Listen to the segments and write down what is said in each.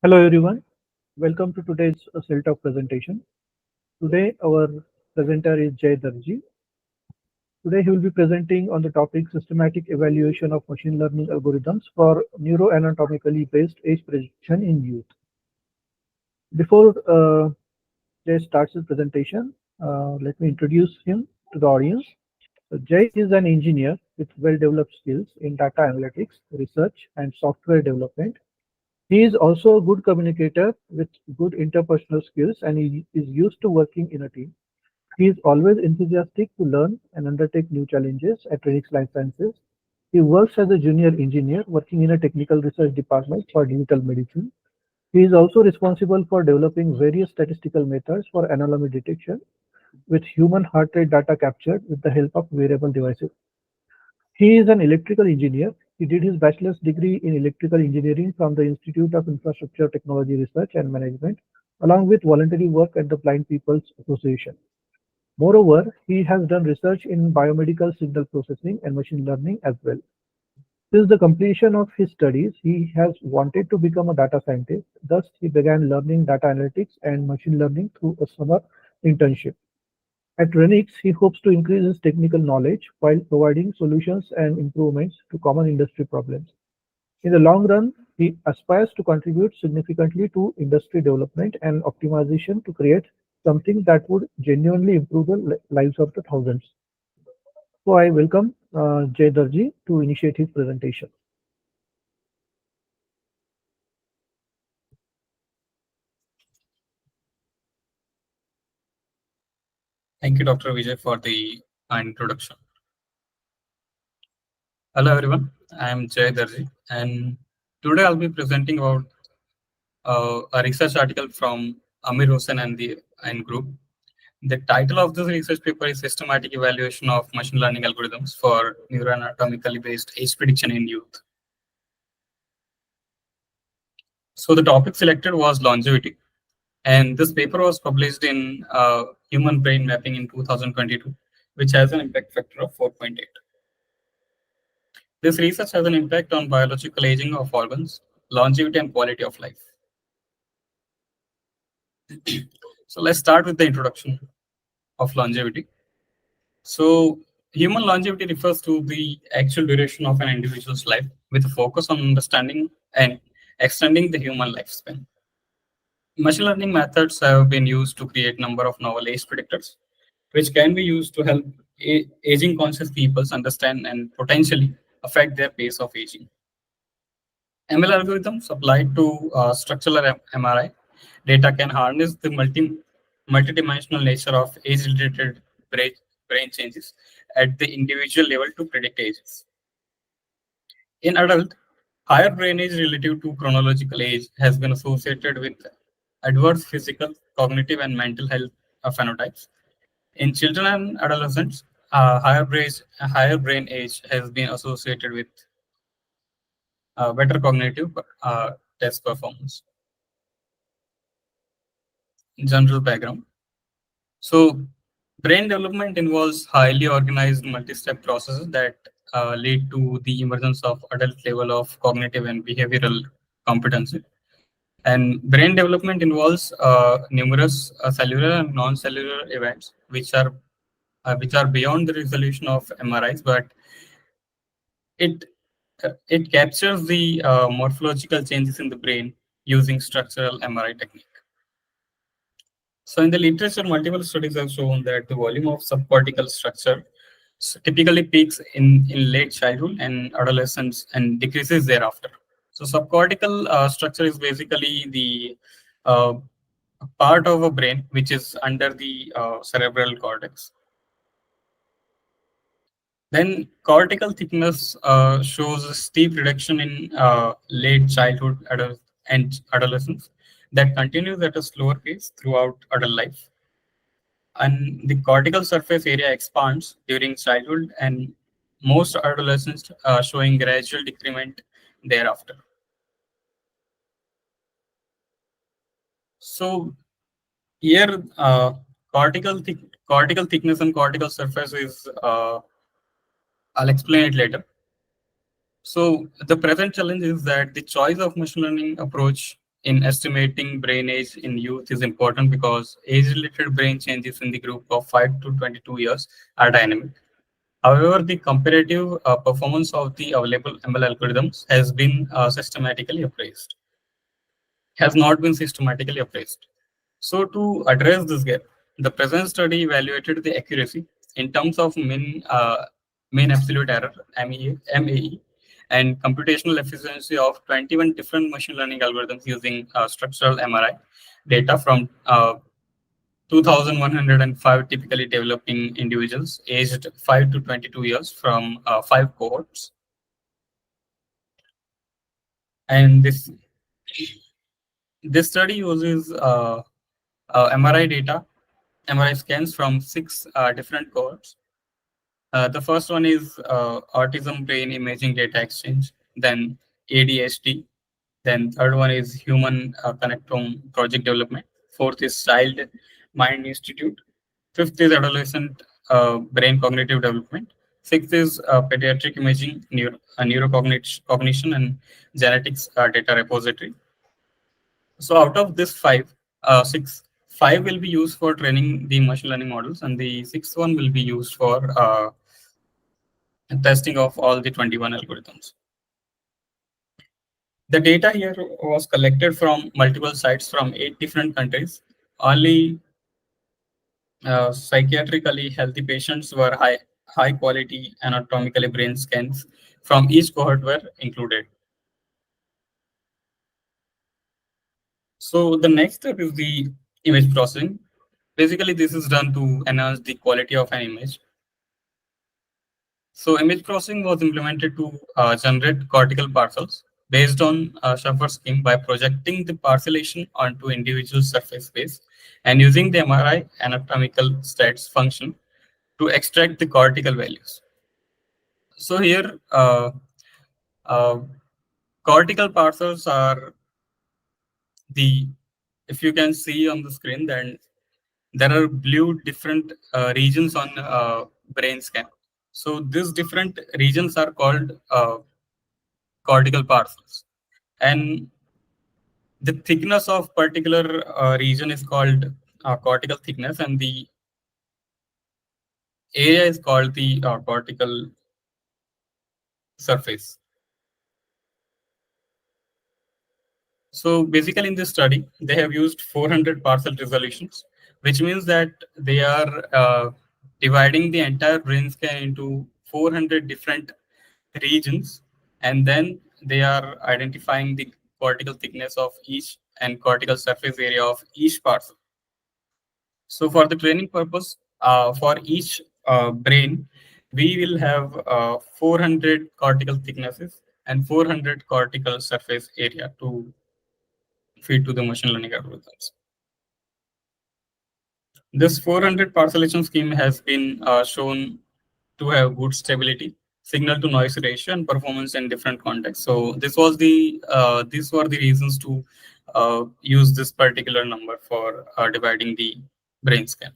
Hello everyone, welcome to today's CellTalk presentation. Today our presenter is Jay Darji. Today he will be presenting on the topic systematic evaluation of machine learning algorithms for neuroanatomically based age prediction in youth. Before Jay starts his presentation, let me introduce him to the audience. So Jay is an engineer with well-developed skills in data analytics, research, and software development. He is also a good communicator with good interpersonal skills and he is used to working in a team. He is always enthusiastic to learn and undertake new challenges at Renix Life Sciences. He works as a junior engineer working in a technical research department for digital medicine. He is also responsible for developing various statistical methods for anomaly detection with human heart rate data captured with the help of wearable devices. He is an electrical engineer. He did his bachelor's degree in electrical engineering from the Institute of Infrastructure Technology Research and Management, along with voluntary work at the Blind People's Association. Moreover, he has done research in biomedical signal processing and machine learning as well. Since the completion of his studies, he has wanted to become a data scientist. Thus, he began learning data analytics and machine learning through a summer internship. At Renix, he hopes to increase his technical knowledge while providing solutions and improvements to common industry problems. In the long run, he aspires to contribute significantly to industry development and optimization to create something that would genuinely improve the lives of the thousands. So I welcome Jay Darji to initiate his presentation. Thank you, Dr. Vijay, for the introduction. Hello, everyone. I am Jay Darji, and today I'll be presenting about a research article from Amir Hossain and group. The title of this research paper is Systematic Evaluation of Machine Learning Algorithms for Neuroanatomically Based Age Prediction in Youth. So the topic selected was longevity, and this paper was published in Human Brain Mapping in 2022, which has an impact factor of 4.8. This research has an impact on biological aging of organs, longevity, and quality of life. So let's start with the introduction of longevity. So human longevity refers to the actual duration of an individual's life with a focus on understanding and extending the human lifespan. Machine learning methods have been used to create a number of novel age predictors, which can be used to help aging conscious peoples understand and potentially affect their pace of aging. ML algorithms applied to structural MRI data can harness the multidimensional nature of age-related brain changes at the individual level to predict ages. In adult, higher brain age relative to chronological age has been associated with adverse physical, cognitive, and mental health phenotypes. In children and adolescents, higher brain age has been associated with better cognitive test performance. General background. So, brain development involves highly organized multi-step processes that lead to the emergence of adult level of cognitive and behavioral competency. And brain development involves numerous cellular and non-cellular events, which are beyond the resolution of MRIs, but it it captures the morphological changes in the brain using structural MRI technique. So in the literature, multiple studies have shown that the volume of subcortical structure typically peaks in late childhood and adolescence and decreases thereafter. So subcortical structure is basically the uh, part of a brain which is under the cerebral cortex. Then cortical thickness shows a steep reduction in late childhood and adolescence that continues at a slower pace throughout adult life. And the cortical surface area expands during childhood and most adolescents showing gradual decrement thereafter. So here, cortical thickness and cortical surface is, I'll explain it later. So the present challenge is that the choice of machine learning approach in estimating brain age in youth is important because age-related brain changes in the group of 5 to 22 years are dynamic. However, the comparative performance of the available ML algorithms has not been systematically appraised. So to address this gap, the present study evaluated the accuracy in terms of mean absolute error (MAE) and computational efficiency of 21 different machine learning algorithms using structural MRI data from 2,105 typically developing individuals aged 5 to 22 years from 5 cohorts. And this study uses MRI data, MRI scans from 6 different cohorts. The first one is autism brain imaging data exchange, then ADHD, then third one is human connectome project development. Fourth is child mind institute. Fifth is adolescent brain cognitive development. Sixth is pediatric imaging, neurocognition, and genetics data repository. So out of this five will be used for training the machine learning models, and the sixth one will be used for testing of all the 21 algorithms. The data here was collected from multiple sites from 8 different countries. Only psychiatrically healthy patients were high quality anatomically brain scans from each cohort were included. So the next step is the image processing. Basically, this is done to enhance the quality of an image. So image processing was implemented to generate cortical parcels based on Schaffer scheme by projecting the parcellation onto individual surface space and using the MRI anatomical stats function to extract the cortical values. So here, uh, cortical parcels are the, if you can see on the screen, then there are blue different regions on brain scan. So these different regions are called cortical parcels, and the thickness of particular region is called cortical thickness, and the area is called the cortical surface. So basically in this study, they have used 400 parcel resolutions, which means that they are dividing the entire brain scan into 400 different regions, and then they are identifying the cortical thickness of each and cortical surface area of each parcel. So for the training purpose, for each brain, we will have 400 cortical thicknesses and 400 cortical surface area to feed to the machine learning algorithms. This 400 parcellation scheme has been shown to have good stability, signal to noise ratio, and performance in different contexts. So these were the reasons to use this particular number for dividing the brain scan.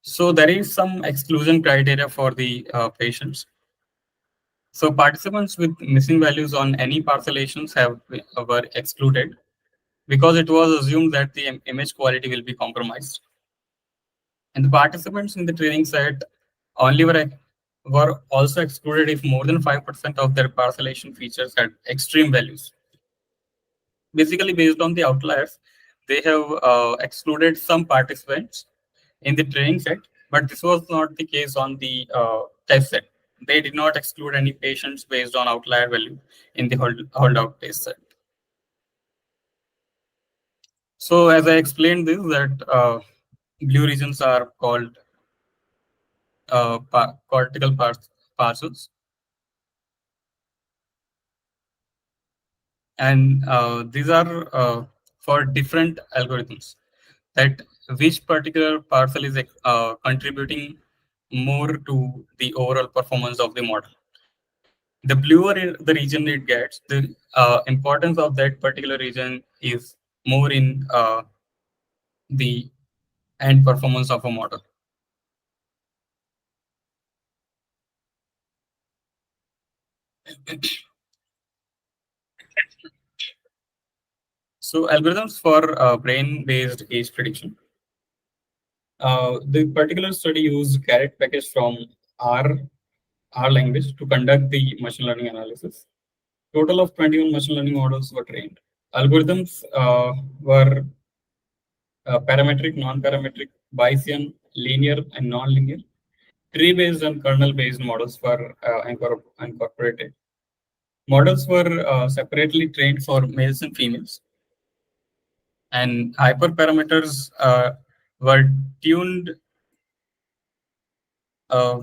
So there is some exclusion criteria for the patients. So participants with missing values on any parcellations were excluded because it was assumed that the image quality will be compromised. And the participants in the training set only were also excluded if more than 5% of their parcellation features had extreme values. Basically, based on the outliers, they have excluded some participants in the training set, but this was not the case on the test set. They did not exclude any patients based on outlier value in the holdout test set. So as I explained this, that blue regions are called cortical parcels, and these are for different algorithms, that which particular parcel is contributing more to the overall performance of the model. The bluer the region it gets, the importance of that particular region is more in the end performance of a model. So algorithms for brain-based age prediction. The particular study used carrot package from R R language to conduct the machine learning analysis. Total of 21 machine learning models were trained. Algorithms were parametric, non-parametric, Bayesian, linear, and non-linear. Tree-based and kernel-based models were incorporated. Models were separately trained for males and females, and hyperparameters were tuned uh,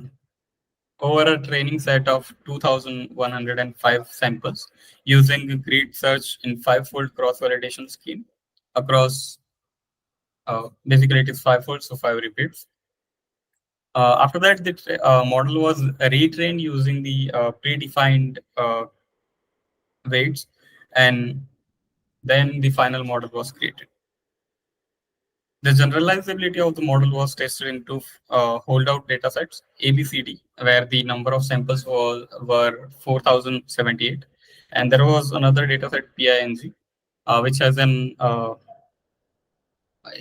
over a training set of 2,105 samples using grid search in five-fold cross-validation scheme across, basically it is five-fold, so five repeats. After that, the model was retrained using the predefined weights, and then the final model was created. The generalizability of the model was tested into holdout datasets, ABCD, where the number of samples were 4,078. And there was another dataset, PING, which has an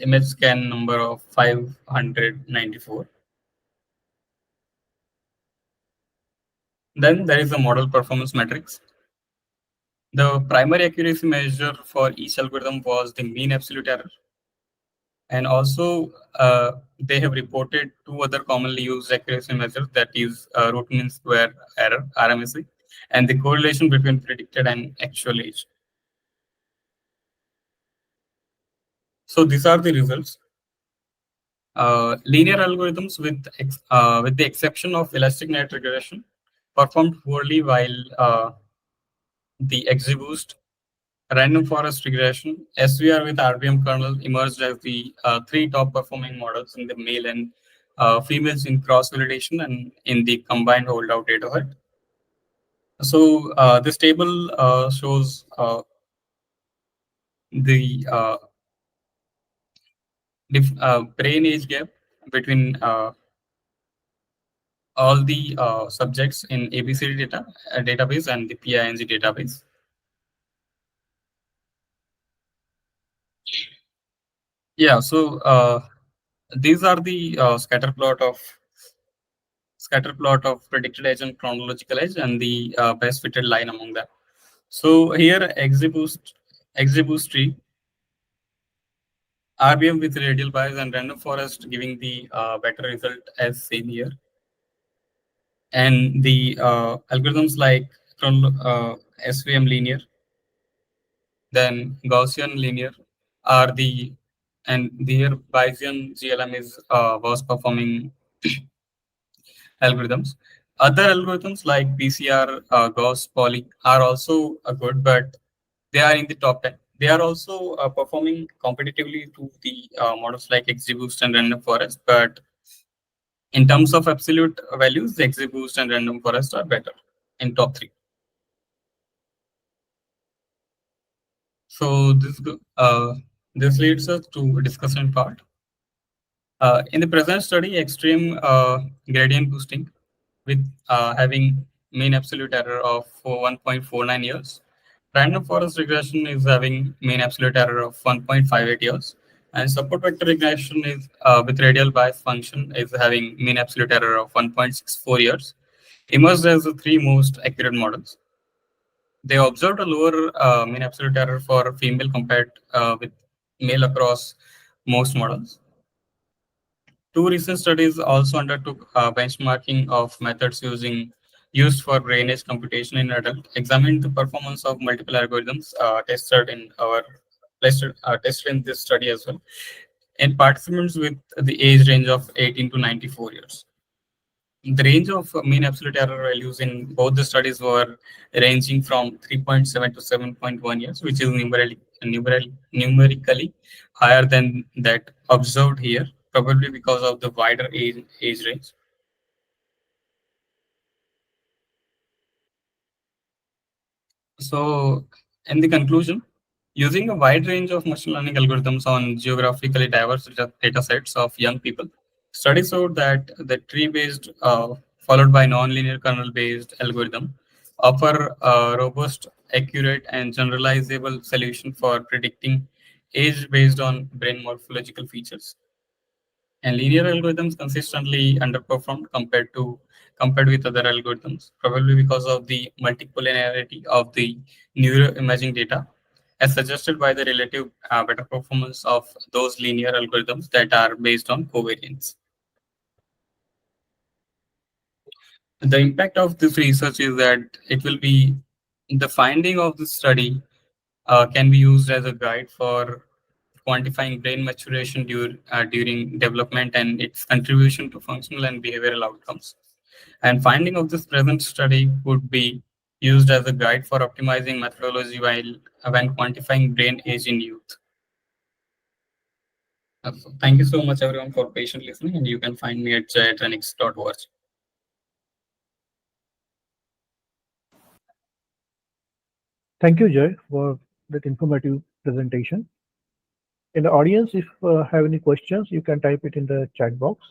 image scan number of 594. Then there is the model performance metrics. The primary accuracy measure for each algorithm was the mean absolute error. And also, they have reported two other commonly used accuracy measures, that is root mean square error, RMSE, and the correlation between predicted and actual age. So these are the results. Linear algorithms, with the exception of elastic net regression, performed poorly, while the XGBoost, random forest regression, SVR with RBM kernel emerged as the three top performing models in the male and females in cross validation and in the combined holdout dataset. So this table shows the brain age gap between all the subjects in ABCD database and the PING database. Yeah, so these are the scatter plot of predicted age and chronological age, and the best fitted line among them. So here, XGBoost tree, RBM with radial bias, and random forest giving the better result as seen here. And the algorithms like SVM linear, then Gaussian linear are the, and here Bayesian GLM is was performing algorithms. Other algorithms like PCR, Gauss, Poly are also good, but they are in the top 10. They are also performing competitively to the models like XGBoost and Random Forest, but in terms of absolute values, the XGBoost and Random Forest are better in top three. So this leads us to discussion part. In the present study, extreme gradient boosting with having mean absolute error of 1.49 years. Random forest regression is having mean absolute error of 1.58 years. And support vector regression is with radial bias function is having mean absolute error of 1.64 years. Emerged as the three most accurate models. They observed a lower mean absolute error for female compared with male across most models. Two recent studies also undertook benchmarking of methods used for brain age computation in adult, examined the performance of multiple algorithms tested in this study as well, in participants with the age range of 18 to 94 years. The range of mean absolute error values in both the studies were ranging from 3.7 to 7.1 years, which is numerically higher than that observed here, probably because of the wider age range. So, in the conclusion, using a wide range of machine learning algorithms on geographically diverse data sets of young people, studies showed that the tree-based followed by non-linear kernel-based algorithm offer a robust, accurate, and generalizable solution for predicting age based on brain morphological features. And linear algorithms consistently underperformed compared with other algorithms, probably because of the multipolarity of the neuroimaging data, as suggested by the relative better performance of those linear algorithms that are based on covariance. The impact of this research is that it will be the finding of this study can be used as a guide for quantifying brain maturation during development and its contribution to functional and behavioral outcomes. And finding of this present study would be used as a guide for optimizing methodology while when quantifying brain age in youth. So thank you so much everyone for patient listening, and you can find me at jay@renix.org. Thank you, Jay, for that informative presentation. In the audience, if have any questions, you can type it in the chat box.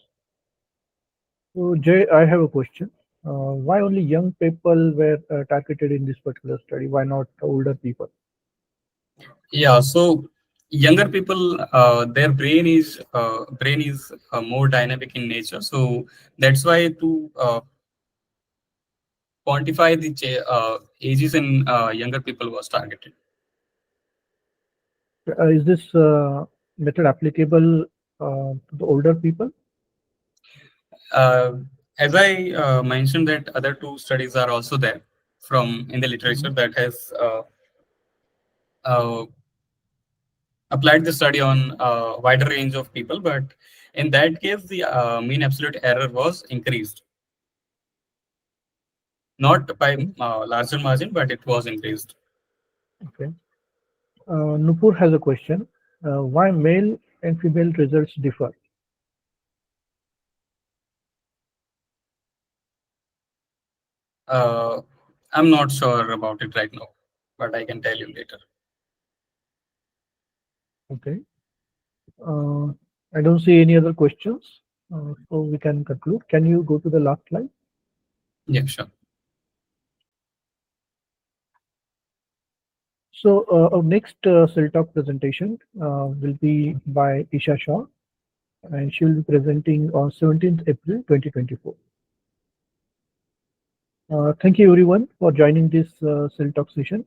So, Jay, I have a question. Why only young people were targeted in this particular study? Why not older people? Yeah, so younger people, their brain is more dynamic in nature. So that's why to quantify the ages in younger people was targeted. Is this method applicable to the older people? Uh, as I mentioned, that other two studies are also there from in the literature Mhm. that has uh, applied the study on a wider range of people, but in that case, the mean absolute error was increased, not by Okay. larger margin, but it was increased. Okay. Nupur has a question. Why male and female results differ? Uh, I'm not sure about it right now, but I can tell you later. Okay. Uh, I don't see any other questions, so we can conclude. Can you go to the last slide? Yeah, sure. So our next CellTalk presentation will be by Isha Shah, and she will be presenting on 17th April 2024. Thank you everyone for joining this CellTalk session.